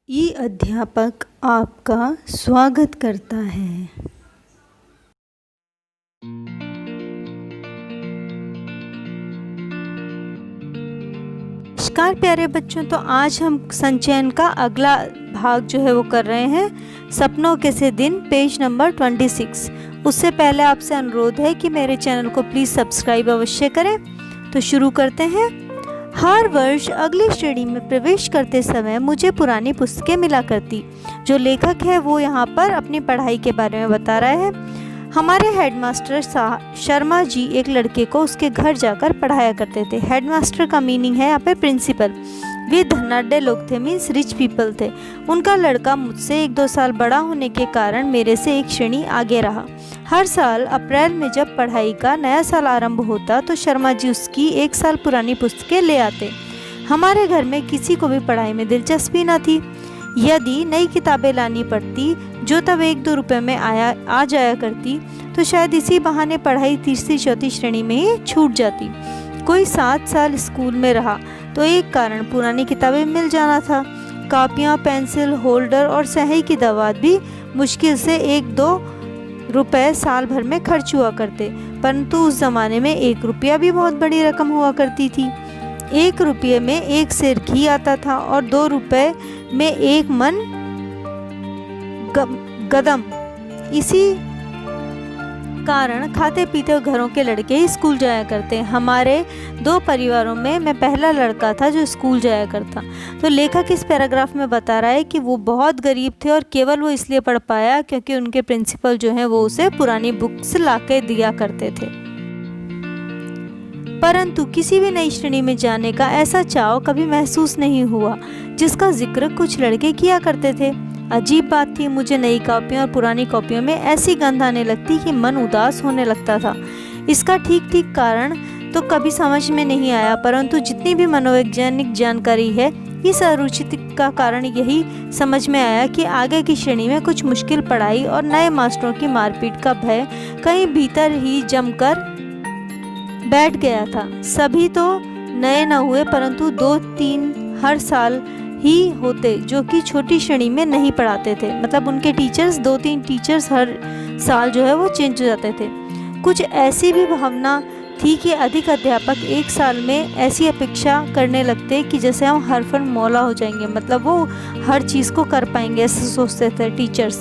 ई अध्यापक आपका स्वागत करता है। नमस्कार प्यारे बच्चों, तो आज हम संचयन का अगला भाग जो है वो कर रहे हैं, सपनों के से दिन, पेज नंबर 26। उससे पहले आपसे अनुरोध है कि मेरे चैनल को प्लीज़ सब्सक्राइब अवश्य करें। तो शुरू करते हैं। हर वर्ष अगली श्रेणी में प्रवेश करते समय मुझे पुरानी पुस्तकें मिला करती। जो लेखक है वो यहाँ पर अपनी पढ़ाई के बारे में बता रहा है। हमारे हेडमास्टर शर्मा जी एक लड़के को उसके घर जाकर पढ़ाया करते थे। हेडमास्टर का मीनिंग है यहाँ पे प्रिंसिपल। वे धनाढ्य लोग थे, मीन्स रिच पीपल थे। उनका लड़का मुझसे 1-2 साल बड़ा होने के कारण मेरे से एक श्रेणी आगे रहा। हर साल अप्रैल में जब पढ़ाई का नया साल आरंभ होता तो शर्मा जी उसकी 1 साल पुरानी पुस्तकें ले आते। हमारे घर में किसी को भी पढ़ाई में दिलचस्पी न थी। यदि नई किताबें लानी पड़ती, जो तब 1-2 रुपये में आ जाया करती, तो शायद इसी बहाने पढ़ाई 3री-4थी श्रेणी में ही छूट जाती। कोई 7 साल स्कूल में रहा तो एक कारण पुरानी किताबें मिल जाना था। कापियाँ, पेंसिल, होल्डर और स्याही की दवात भी मुश्किल से 1-2 रुपये साल भर में खर्च हुआ करते, परंतु उस ज़माने में 1 रुपया भी बहुत बड़ी रकम हुआ करती थी। 1 रुपये में 1 सेर घी आता था और 2 रुपये में 1 मन गदम। इसी कारण खाते पीते घरों के लड़के ही स्कूल जाया करते। हमारे 2 परिवारों में मैं पहला लड़का था जो स्कूल जाया करता। तो लेखक इस पैराग्राफ में बता रहा है कि वो बहुत गरीब थे और केवल वो इसलिए पढ़ पाया क्योंकि उनके प्रिंसिपल जो हैं वो उसे पुरानी बुक्स लाके दिया करते थे। परंतु किसी भी नई श्रेणी में जाने का ऐसा चाव कभी महसूस नहीं हुआ जिसका जिक्र कुछ लड़के किया करते थे। अजीब बात थी, मुझे नई कॉपियों और पुरानी कॉपियों में ऐसी गंध आने लगती कि मन उदास होने लगता था। इसका ठीक कारण तो कभी समझ में नहीं आया, परंतु जितनी भी मनोवैज्ञानिक जानकारी है, इस अरुचि का कारण यही समझ में आया कि आगे की श्रेणी में कुछ मुश्किल पढ़ाई और नए मास्टरों की मारपीट का भय कहीं भीतर ही जमकर बैठ गया था। सभी तो नए न हुए, परंतु 2-3 हर साल ही होते जो कि छोटी श्रेणी में नहीं पढ़ाते थे। मतलब उनके टीचर्स 2-3 टीचर्स हर साल जो है वो चेंज हो जाते थे। कुछ ऐसी भी भावना थी कि अधिक अध्यापक 1 साल में ऐसी अपेक्षा करने लगते कि जैसे हम हरफन मौला हो जाएंगे, मतलब वो हर चीज़ को कर पाएंगे, ऐसे सोचते थे टीचर्स।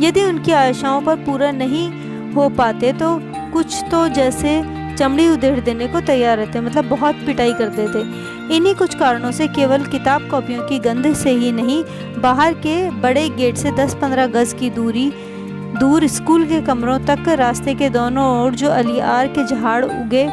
यदि उनकी आशाओं पर पूरा नहीं हो पाते तो कुछ तो जैसे चमड़ी उधेड़ देने को तैयार रहते, मतलब बहुत पिटाई करते थे। इन्हीं कुछ कारणों से केवल किताब कॉपियों की गंध से ही नहीं, बाहर के बड़े गेट से 10-15 गज की दूर स्कूल के कमरों तक रास्ते के दोनों ओर जो अलियार के झाड़ उगे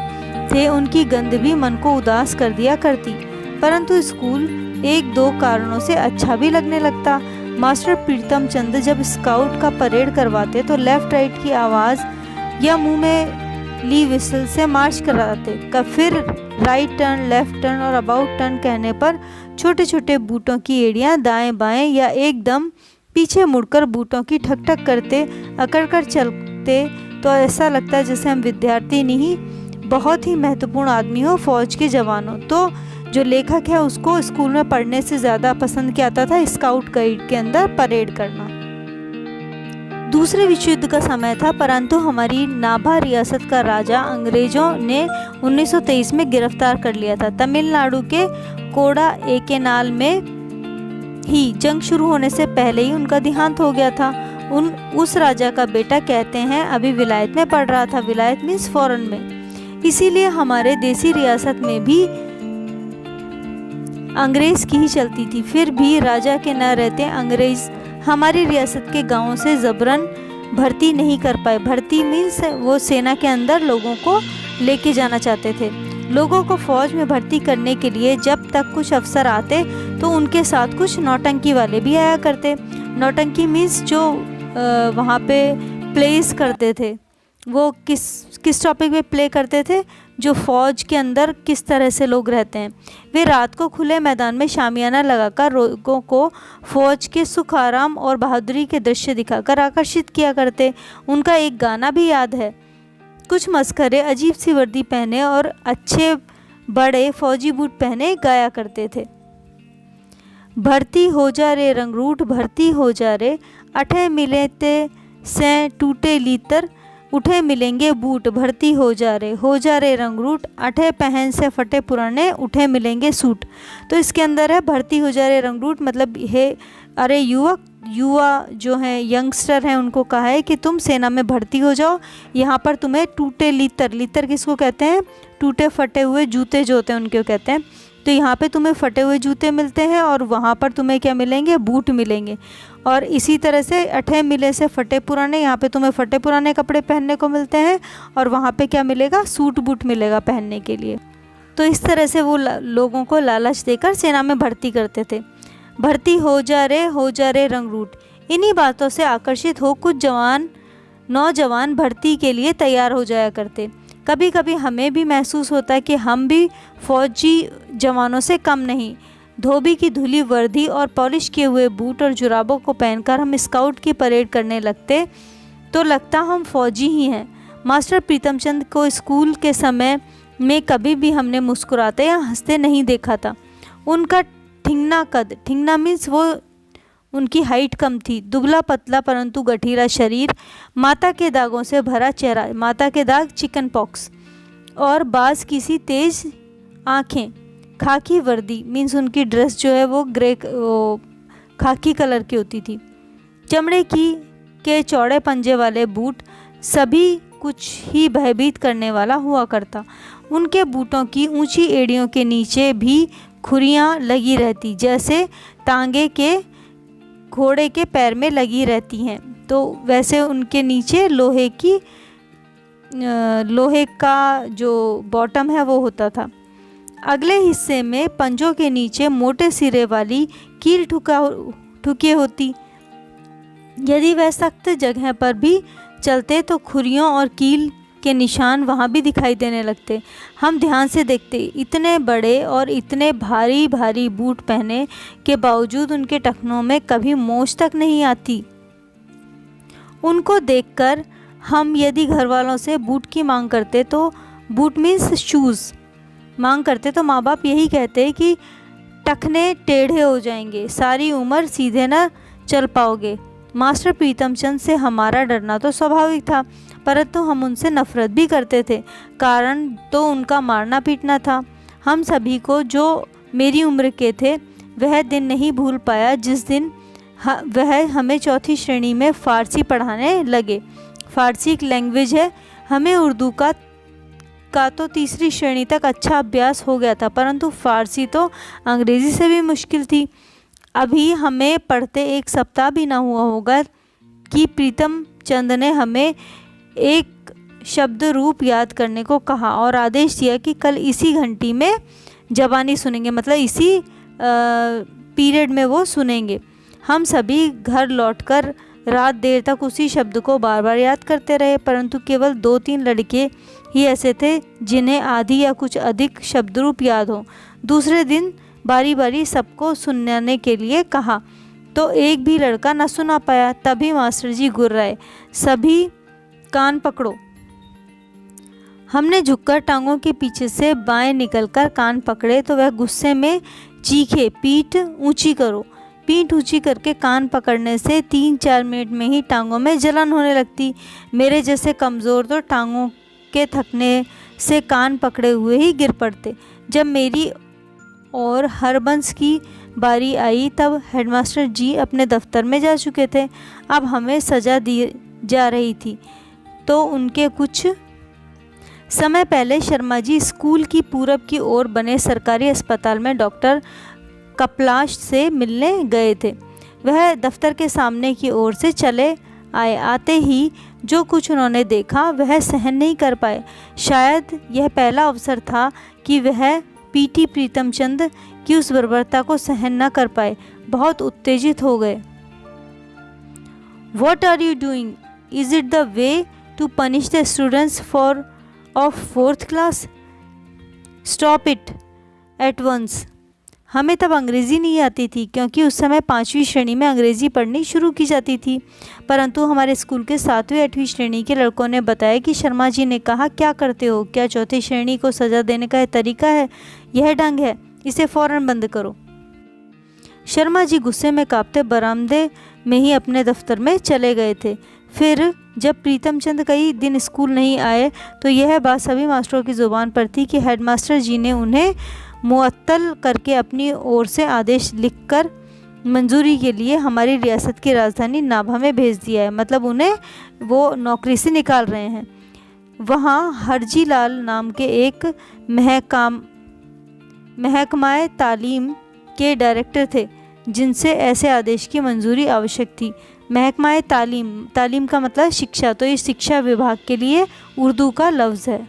थे उनकी गंध भी मन को उदास कर दिया करती। परंतु स्कूल 1-2 कारणों से अच्छा भी लगने लगता। मास्टर प्रीतम चंद जब स्काउट का परेड करवाते तो लेफ्ट राइट की आवाज़ या मुंह में ली विसल से मार्च कराते। फिर राइट टर्न, लेफ्ट टर्न और अबाउट टर्न कहने पर छोटे छोटे बूटों की एड़ियाँ दाएं बाएं या एकदम पीछे मुड़कर बूटों की ठक ठक करते अकड़ कर चलते तो ऐसा लगता जैसे हम विद्यार्थी नहीं बहुत ही महत्वपूर्ण आदमी हो, फौज के जवान हो। तो जो लेखक है उसको स्कूल में पढ़ने से ज़्यादा पसंद किया जाता था स्काउट गाइड के अंदर परेड करना। दूसरे विश्व युद्ध का समय था, परंतु हमारी नाभा रियासत का राजा अंग्रेजों ने 1923 में गिरफ्तार कर लिया था। तमिलनाडु के कोडा एकेनाल में ही जंग शुरू होने से पहले ही उनका देहांत हो गया था। उस राजा का बेटा कहते हैं अभी विलायत में पढ़ रहा था। विलायत मीन्स फॉरेन में। इसीलिए हमारे देसी रियासत में भी अंग्रेज की ही चलती थी। फिर भी राजा के न रहते अंग्रेज हमारी रियासत के गांवों से जबरन भर्ती नहीं कर पाए। भर्ती मीन्स वो सेना के अंदर लोगों को लेके जाना चाहते थे। लोगों को फौज में भर्ती करने के लिए जब तक कुछ अफसर आते तो उनके साथ कुछ नौटंकी वाले भी आया करते। नौटंकी मीन्स जो वहाँ पे प्लेस करते थे, वो किस टॉपिक पे प्ले करते थे, जो फौज के अंदर किस तरह से लोग रहते हैं। वे रात को खुले मैदान में शामियाना लगाकर लोगों को फौज के सुख आराम और बहादुरी के दृश्य दिखाकर आकर्षित किया करते। उनका एक गाना भी याद है। कुछ मस्खरे अजीब सी वर्दी पहने और अच्छे बड़े फौजी बूट पहने गाया करते थे। भर्ती हो जा रे रंगरूट भर्ती हो जा रे, अठे मिले ते से टूटे लीतर, उठे मिलेंगे बूट भर्ती हो जा रे रंगरूट, अठे पहन से फटे पुराने, उठे मिलेंगे सूट। तो इसके अंदर है भर्ती हो जा रे रंगरूट, मतलब है अरे युवा जो हैं यंगस्टर हैं उनको कहा है कि तुम सेना में भर्ती हो जाओ। यहाँ पर तुम्हें टूटे लीतर, लीतर किसको कहते हैं, टूटे फटे हुए जूते जो होते हैं उनको कहते हैं। तो यहाँ पे तुम्हें फटे हुए जूते मिलते हैं और वहाँ पर तुम्हें क्या मिलेंगे, बूट मिलेंगे। और इसी तरह से अठे मिले से फटे पुराने, यहाँ पे तुम्हें फटे पुराने कपड़े पहनने को मिलते हैं और वहाँ पे क्या मिलेगा, सूट बूट मिलेगा पहनने के लिए। तो इस तरह से वो लोगों को लालच देकर सेना में भर्ती करते थे। भर्ती हो जा रे रंगरूट, इन्हीं बातों से आकर्षित हो कुछ नौजवान भर्ती के लिए तैयार हो जाया करते। कभी कभी हमें भी महसूस होता है कि हम भी फौजी जवानों से कम नहीं। धोबी की धुली वर्दी और पॉलिश किए हुए बूट और जुराबों को पहनकर हम स्काउट की परेड करने लगते तो लगता हम फौजी ही हैं। मास्टर प्रीतमचंद को स्कूल के समय में कभी भी हमने मुस्कुराते या हंसते नहीं देखा था। उनका ठिंगना कद, ठिंगना मीन्स वो उनकी हाइट कम थी, दुबला पतला परंतु गठीला शरीर, माता के दागों से भरा चेहरा, माता के दाग चिकन पॉक्स, और बाज किसी तेज आँखें, खाकी वर्दी मीन्स उनकी ड्रेस जो है वो खाकी कलर की होती थी, चमड़े के चौड़े पंजे वाले बूट, सभी कुछ ही भयभीत करने वाला हुआ करता। उनके बूटों की ऊंची एड़ियों के नीचे भी खुरियाँ लगी रहती, जैसे तांगे के घोड़े के पैर में लगी रहती हैं। तो वैसे उनके नीचे लोहे का जो बॉटम है वो होता था। अगले हिस्से में पंजों के नीचे मोटे सिरे वाली कील ठुकी होती। यदि वह सख्त जगह पर भी चलते तो खुरियों और कील के निशान वहाँ भी दिखाई देने लगते। हम ध्यान से देखते, इतने बड़े और इतने भारी भारी बूट पहने के बावजूद उनके टखनों में कभी मोच तक नहीं आती। उनको देखकर हम यदि घर वालों से बूट की मांग करते तो बूट मीन्स शूज़ मांग करते तो माँ बाप यही कहते कि टखने टेढ़े हो जाएंगे, सारी उम्र सीधे न चल पाओगे। मास्टर प्रीतमचंद से हमारा डरना तो स्वाभाविक था, परंतु हम उनसे नफरत भी करते थे। कारण तो उनका मारना पीटना था। हम सभी को जो मेरी उम्र के थे वह दिन नहीं भूल पाया जिस दिन वह हमें चौथी श्रेणी में फ़ारसी पढ़ाने लगे। फ़ारसी एक लैंग्वेज है। हमें उर्दू का तो तीसरी श्रेणी तक अच्छा अभ्यास हो गया था, परंतु फ़ारसी तो अंग्रेज़ी से भी मुश्किल थी। अभी हमें पढ़ते एक सप्ताह भी ना हुआ होगा कि प्रीतमचंद ने हमें एक शब्द रूप याद करने को कहा और आदेश दिया कि कल इसी घंटी में जबानी सुनेंगे, मतलब इसी पीरियड में वो सुनेंगे। हम सभी घर लौटकर रात देर तक उसी शब्द को बार बार याद करते रहे, परंतु केवल 2-3 लड़के ही ऐसे थे जिन्हें आधी या कुछ अधिक शब्द रूप याद हो। दूसरे दिन बारी बारी सबको सुनाने के लिए कहा तो एक भी लड़का न सुना पाया। तभी मास्टर जी गुर्राए, सभी कान पकड़ो। हमने झुककर टांगों के पीछे से बाएं निकलकर कान पकड़े तो वह गुस्से में चीखे, पीठ ऊंची करो। पीठ ऊंची करके कान पकड़ने से 3-4 मिनट में ही टांगों में जलन होने लगती। मेरे जैसे कमज़ोर तो टांगों के थकने से कान पकड़े हुए ही गिर पड़ते। जब मेरी और हरबंस की बारी आई तब हेडमास्टर जी अपने दफ्तर में जा चुके थे। अब हमें सज़ा दी जा रही थी। तो उनके कुछ समय पहले शर्मा जी स्कूल की पूरब की ओर बने सरकारी अस्पताल में डॉक्टर कपलाश से मिलने गए थे। वह दफ्तर के सामने की ओर से चले आए। आते ही जो कुछ उन्होंने देखा वह सहन नहीं कर पाए। शायद यह पहला अवसर था कि वह पीटी प्रीतमचंद की उस बर्बरता को सहन न कर पाए। बहुत उत्तेजित हो गए। What are you doing? Is it the way to punish the students of 4th class? Stop it at once. हमें तब अंग्रेज़ी नहीं आती थी क्योंकि उस समय 5वीं श्रेणी में अंग्रेज़ी पढ़नी शुरू की जाती थी, परंतु हमारे स्कूल के 7वीं-8वीं श्रेणी के लड़कों ने बताया कि शर्मा जी ने कहा, क्या करते हो? क्या चौथी श्रेणी को सज़ा देने का यह तरीका है? यह ढंग है, इसे फ़ौरन बंद करो। शर्मा जी गुस्से में कांपते बरामदे में ही अपने दफ्तर में चले गए थे। फिर जब प्रीतम चंद कई दिन स्कूल नहीं आए तो यह बात सभी मास्टरों की ज़ुबान पर थी कि हेडमास्टर जी ने उन्हें मुअत्तल करके अपनी ओर से आदेश लिखकर मंजूरी के लिए हमारी रियासत की राजधानी नाभा में भेज दिया है। मतलब उन्हें वो नौकरी से निकाल रहे हैं। वहाँ हरजी लाल नाम के एक महकमाए तालीम के डायरेक्टर थे जिनसे ऐसे आदेश की मंजूरी आवश्यक थी। महकमाए तालीम का मतलब शिक्षा, तो इस शिक्षा विभाग के लिए उर्दू का लफ्ज़ है।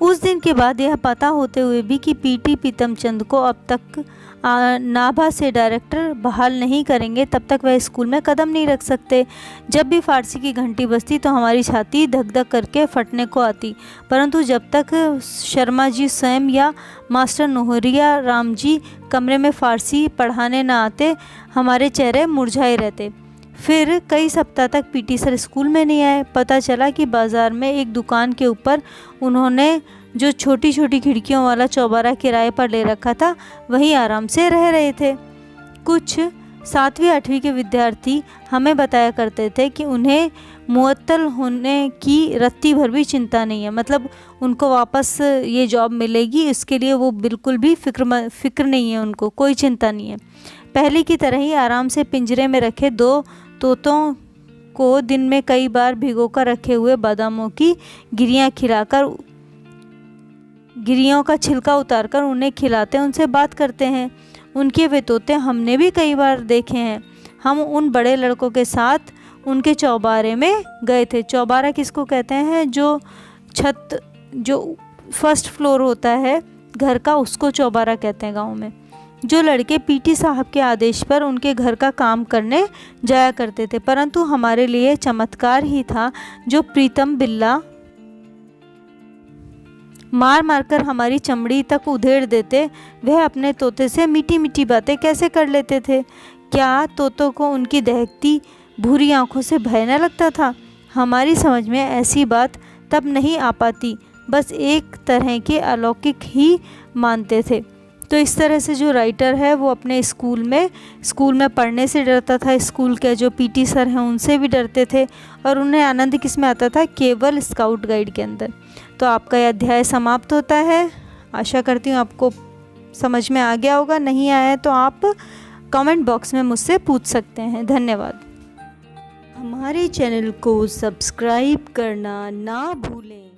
उस दिन के बाद यह पता होते हुए भी कि पीटी प्रीतम चंद को अब तक नाभा से डायरेक्टर बहाल नहीं करेंगे, तब तक वह स्कूल में कदम नहीं रख सकते। जब भी फारसी की घंटी बजती तो हमारी छाती धक धक करके फटने को आती, परंतु जब तक शर्मा जी स्वयं या मास्टर नोहरिया राम जी कमरे में फारसी पढ़ाने न आते, हमारे चेहरे मुरझाए रहते। फिर कई सप्ताह तक पीटी सर स्कूल में नहीं आए। पता चला कि बाज़ार में एक दुकान के ऊपर उन्होंने जो छोटी छोटी खिड़कियों वाला चौबारा किराए पर ले रखा था वहीं आराम से रह रहे थे। कुछ 7वीं 8वीं के विद्यार्थी हमें बताया करते थे कि उन्हें मुअत्तल होने की रत्ती भर भी चिंता नहीं है। मतलब उनको वापस ये जॉब मिलेगी, इसके लिए वो बिल्कुल भी फिक्र नहीं है, उनको कोई चिंता नहीं है। पहले की तरह ही आराम से पिंजरे में रखे 2 तोतों को दिन में कई बार भिगोकर रखे हुए बादामों की गिरियों का छिलका उतारकर उन्हें खिलाते, उनसे बात करते हैं। उनके वे तोते हमने भी कई बार देखे हैं। हम उन बड़े लड़कों के साथ उनके चौबारे में गए थे। चौबारा किसको कहते हैं? जो फर्स्ट फ्लोर होता है घर का, उसको चौबारा कहते हैं गाँव में। जो लड़के पीटी साहब के आदेश पर उनके घर का काम करने जाया करते थे, परंतु हमारे लिए चमत्कार ही था जो प्रीतम बिल्ला मार मारकर हमारी चमड़ी तक उधेड़ देते, वह अपने तोते से मीठी मीठी बातें कैसे कर लेते थे। क्या तोतों को उनकी दहकती भूरी आंखों से भय न लगता था? हमारी समझ में ऐसी बात तब नहीं आ पाती, बस एक तरह के अलौकिक ही मानते थे। तो इस तरह से जो राइटर है वो अपने स्कूल में पढ़ने से डरता था, स्कूल के जो पीटी सर हैं उनसे भी डरते थे, और उन्हें आनंद किस में आता था? केवल स्काउट गाइड के अंदर। तो आपका यह अध्याय समाप्त होता है। आशा करती हूँ आपको समझ में आ गया होगा। नहीं आया है तो आप कमेंट बॉक्स में मुझसे पूछ सकते हैं। धन्यवाद। हमारे चैनल को सब्सक्राइब करना ना भूलें।